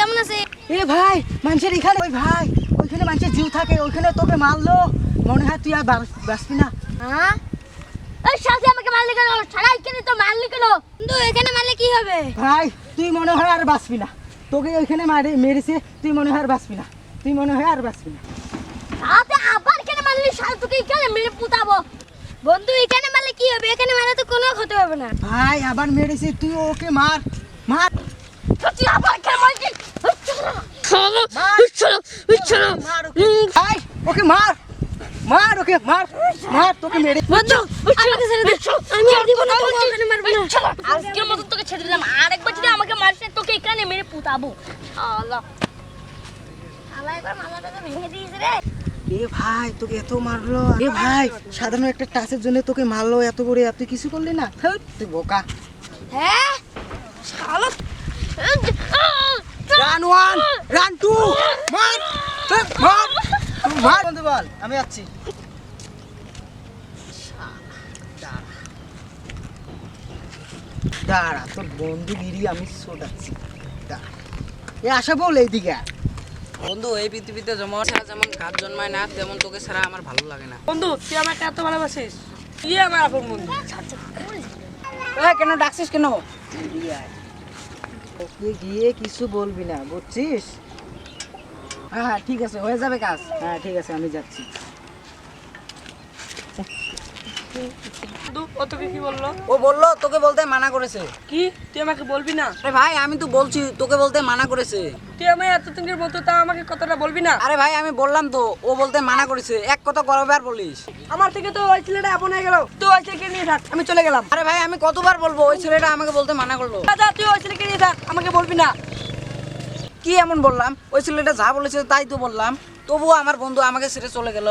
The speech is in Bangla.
কেমন আছে? এ ভাই মানুষের এখানে ওই ভাই ওইখানে মানুষের জিউ থাকে, ওইখানে তোকে মারলো, মনে হয় তুই আর বাঁচবি না। হ্যাঁ এই সাথে আমাকে মারলি কেন? সারা এখানে তো মারলি কেন? কিন্তু এখানে মারলে কি হবে? ভাই তুই মনে হয় আর বাঁচবি না, তোকে ওইখানে মেরেছে, তুই মনে হয় আর বাঁচবি না, তুই মনে হয় আর বাঁচবি না। সাথে আবার এখানে মারলি, সারা তোকে এখানে মেরে পুতাবো। বন্ধু এখানে মারলে কি হবে? এখানে মারলে তো কোনো ক্ষতি হবে না। ভাই আবার মেরেছে, তুই ওকে মার মার। তুই আবার এখানে মারলি, চলো চলো চলো। ভাই ওকে মার মার, ওকে মার মার, তোকে মেরে। বন্ধু আমাকে ছেড়ে দে, আমি আর দিব না, তোকে এখানে মারবো না। আজকের মতো তোকে ছেড়ে দিলাম, আরেকবার যদি আমাকে মারিস তোকে এখানে মেরে পুতাবো। আল্লাহ আল্লাহ একবার মাথাটা তো ভেঙে দিয়েছে রে। এ ভাই তোকে এত মারলো, এ ভাই সাধারণ একটা টাচের জন্য তোকে মারলো এত করে, তুই কিছু করলি না? তুই বোকা। হ্যাঁ শালা রান 1 রান 2 মার মার মার। বন্ধু বল আমি যাচ্ছি। দাঁড়া তোর বন্ধু গিরি আমি ছোটাচ্ছি। এ আশা বল এইদিকে। বন্ধু এই পৃথিবীতে যেমন কাজ জন্মায় না, তেমন তোকে ছাড়া আমার ভালো লাগে না। বন্ধু তুই আমাকে এত ভালোবাসিস, তুই আমার আপন বন্ধু। কেন ডাকছিস কেন? ওকে গিয়ে কিছু বলবি না, বুঝছিস? হ্যাঁ হ্যাঁ ঠিক আছে, হয়ে যাবে কাজ। হ্যাঁ ঠিক আছে আমি যাচ্ছি। বন্ধু ও তোকে কি বললো? ও বললো তোকে বলতে মানা করেছে। কি তুই আমাকে বলবি না? আরে ভাই আমি তো বলছি তোকে বলতে মানা করেছে। তুই আমার এত দিনের মতো তা আমাকে কথাটা বলবি না? আরে ভাই আমি বললাম তো, ও বলতে মানা করেছে, এক কথা কতবার বলিস? আমার থেকে তো ওই ছেলেটা আপন হয়ে গেল, তুই ওই ছেলেকে নিয়ে থাক, আমি চলে গেলাম। আরে ভাই আমি কতবার বলবো, ওই ছেলেটা আমাকে বলতে মানা করলো। দাদা তুই ওই ছেলেকে নিয়ে থাক, আমাকে বলবি না। কি এমন বললাম? ওই ছেলেটা যা বলেছে তাই তো বললাম, তবুও আমার বন্ধু আমাকে ছেড়ে চলে গেল।